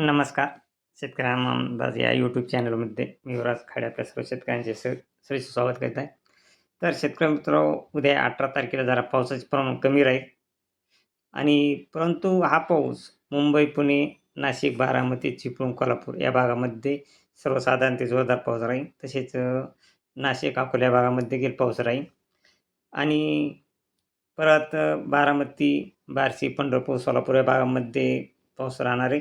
नमस्कार. शेतकरी अंदाज या यूट्यूब चॅनलमध्ये मी युवराज खाडे आपल्या सर्व शेतकऱ्यांचे सहर्ष स्वागत करीत आहे. तर शेतकरी मित्रांनो, उद्या 18 तारखेला जरा पावसाचे प्रमाण कमी राहील आणि परंतु हा पाऊस मुंबई, पुणे, नाशिक, बारामती, चिपळूण, कोल्हापूर या भागामध्ये सर्वसाधारण ते जोरदार पाऊस राहील. तसेच नाशिक, अकोला या भागामध्ये देखील पाऊस राहील आणि परत बारामती, बार्शी, पंढरपूर, सोलापूर या भागामध्ये पाऊस राहणार आहे.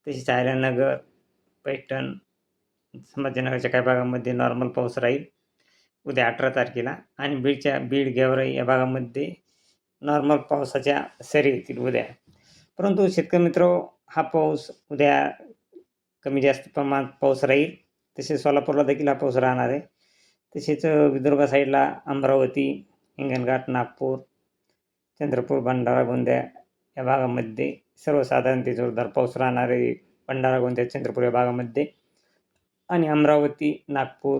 तसेच अहिल्यानगर, पैठण, संभाजीनगरच्या काही भागामध्ये नॉर्मल पाऊस राहील उद्या 18 तारखेला आणि बीड, गेवराई या भागामध्ये नॉर्मल पावसाच्या सरी येतील उद्या. परंतु शेतकरी मित्रांनो, हा पाऊस उद्या कमी जास्त प्रमाणात पाऊस राहील. तसेच सोलापूरला देखील हा पाऊस राहणार आहे. तसेच विदर्भ साईडला अमरावती, हिंगणघाट, नागपूर, चंद्रपूर, भंडारा, गोंदिया या भागामध्ये सर्वसाधारण ते जोरदार पाऊस राहणार आहे. भंडारा, गोंदिया, चंद्रपूर या भागामध्ये आणि अमरावती, नागपूर,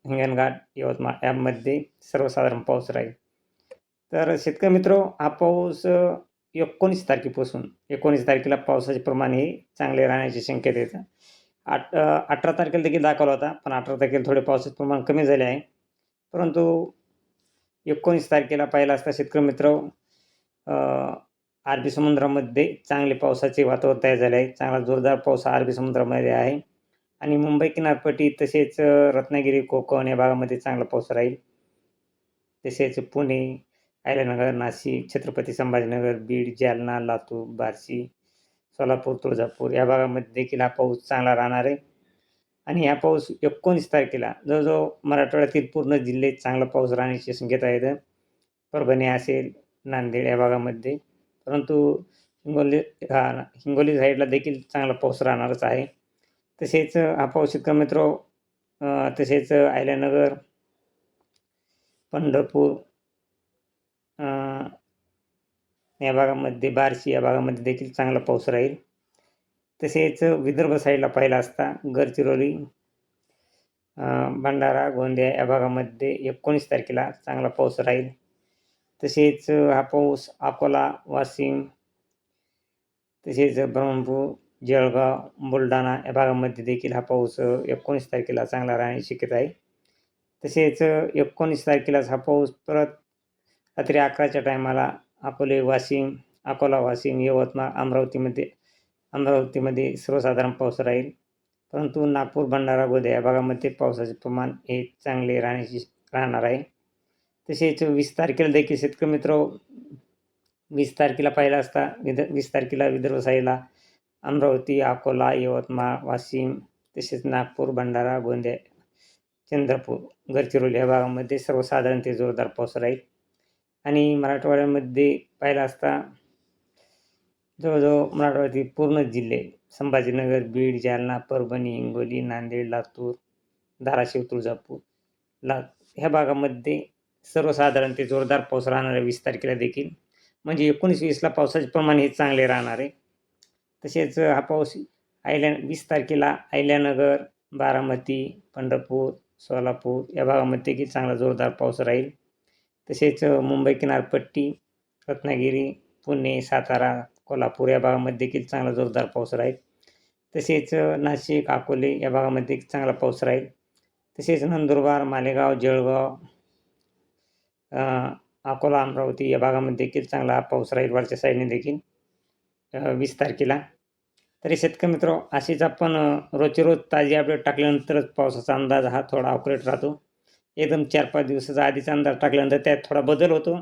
हिंगणघाट, यवतमाळ यामध्ये सर्वसाधारण पाऊस राहील. तर शेतकरी मित्रांनो, हा पाऊस 19 तारखेपासून 19 तारखेला पावसाचे प्रमाण हे चांगले राहण्याची शक्यता आहे. 18 तारखेला देखील दाखवला होता, पण 18 तारखेला थोडे पावसाचे प्रमाण कमी झाले आहे. परंतु 19 तारखेला पाहिलं असता शेतकरी मित्रांनो, अरबी समुद्रामध्ये चांगले पावसाचे वातावरण तयार झाले आहे. चांगला जोरदार पाऊस अरबी समुद्रामध्ये आहे आणि मुंबई किनारपट्टी तसेच रत्नागिरी, कोकण या भागामध्ये चांगला पाऊस राहील. तसेच पुणे, अहिल्यानगर, नाशिक, छत्रपती संभाजीनगर, बीड, जालना, लातूर, बार्शी, सोलापूर, तुळजापूर या भागामध्ये देखील हा पाऊस चांगला राहणार आहे आणि हा पाऊस 19 तारखेला जवळजवळ मराठवाड्यातील पूर्ण जिल्हे चांगला पाऊस राहण्याची शक्यता आहे. परभणी असेल, नांदेड या भागामध्ये, परंतु हिंगोली साईडला देखील चांगला पाऊस राहणारच आहे. तसेच हा पाऊस शेतकरी मित्रांनो, तसेच अहिल्यानगर, पंढरपूर या भागामध्ये, बार्शी या भागामध्ये देखील चांगला पाऊस राहील. तसेच विदर्भ साईडला पाहिला असता गडचिरोली, भंडारा, गोंदिया या भागामध्ये 19 तारखेला चांगला पाऊस राहील. तसेच हा पाऊस अकोला, वाशिम, तसेच ब्रह्मपूर, जळगाव, बुलढाणा या भागामध्ये देखील हा पाऊस 19 तारखेला चांगला राहण्याची शक्यता आहे. तसेच 19 तारखेलाच हा पाऊस परत रात्री 11च्या टायमाला अकोला, वाशिम, यवतमाळ, अमरावतीमध्ये सर्वसाधारण पाऊस राहील. परंतु नागपूर, भंडारा, गोंदिया या भागामध्ये पावसाचे प्रमाण हे चांगले राहणार आहे. तसेच 20 तारखेला देखील शेतकरी मित्रांनो, 20 तारखेला पाहिलं असता 20 तारखेला विदर्भ साईडला अमरावती, अकोला, यवतमाळ, वाशिम, तसेच नागपूर, भंडारा, गोंदिया, चंद्रपूर, गडचिरोली या भागामध्ये सर्वसाधारण ते जोरदार पाऊस राहील आणि मराठवाड्यामध्ये पाहिलं असता जवळजवळ मराठवाड्यातील पूर्ण जिल्हे संभाजीनगर, बीड, जालना, परभणी, हिंगोली, नांदेड, लातूर, धाराशिव, तुळजापूर ह्या भागामध्ये सर्वसाधारण ते जोरदार पाऊस राहणार आहे 20 तारखेला देखील. म्हणजे 19-20ला पावसाचे प्रमाण हे चांगले राहणार आहे. तसेच हा पाऊस 20 तारखेला अहिल्यानगर, बारामती, पंढरपूर, सोलापूर या भागामध्ये देखील चांगला जोरदार पाऊस राहील. तसेच मुंबई किनारपट्टी, रत्नागिरी, पुणे, सातारा, कोल्हापूर या भागामध्ये देखील चांगला जोरदार पाऊस राहील. तसेच नाशिक, अकोले या भागामध्ये चांगला पाऊस राहील. तसेच नंदुरबार, मालेगाव, जळगाव, अकोला, अमरावती या भागामध्ये देखील चांगला पाऊस राहील वरच्या साईडने देखील 20 तारखेला. तरी शेतकरी मित्रांनो, अशीच आपण रोजचे रोज ताजी अपडेट टाकल्यानंतरच पावसाचा अंदाज हा थोडा अॅक्युरेट राहतो. एकदम 4-5 दिवसाचा आधीचा अंदाज टाकल्यानंतर त्यात थोडा बदल होतो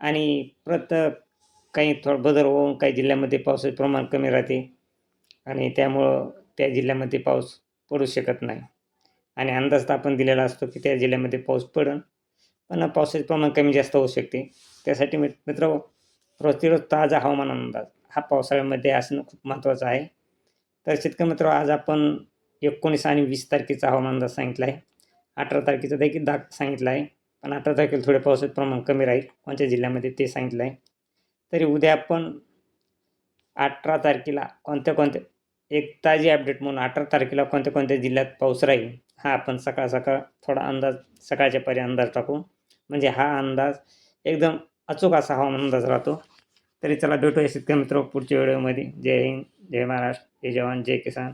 आणि परत काही थोडा बदल होऊन काही जिल्ह्यामध्ये पावसाचे प्रमाण कमी राहते आणि त्यामुळं त्या जिल्ह्यामध्ये पाऊस पडू शकत नाही आणि अंदाज तर आपण दिलेला असतो की त्या जिल्ह्यामध्ये पाऊस पडेल, पण पावसाचे प्रमाण कमी जास्त होऊ शकते. त्यासाठी मित्रांनो, रोजचे रोज ताजा हवामान अंदाज हा पावसाळ्यामध्ये असणं खूप महत्त्वाचं आहे. तर शेतकरी मित्रांनो, आज आपण 19 आणि 20 तारखेचा हवामान अंदाज सांगितला आहे. 18 तारखेचा देखील सांगितला आहे, पण 18 तारखेला थोडे पावसाचे प्रमाण कमी राहील कोणत्या जिल्ह्यामध्ये ते सांगितलं आहे. तरी उद्या आपण 18 तारखेला कोणत्या एक ताजी अपडेट म्हणून 18 तारखेला कोणत्या जिल्ह्यात पाऊस राहील हा आपण सकाळ थोडा अंदाज सकाळच्या परी अंदाज टाकू, म्हणजे हा अंदाज एकदम अचूक असा हवामान अंदाज राहतो. तरी चला भेटूया शेतकरी मित्र पुढच्या व्हिडिओमध्ये. जय हिंद, जय महाराष्ट्र, जय जवान, जय किसान.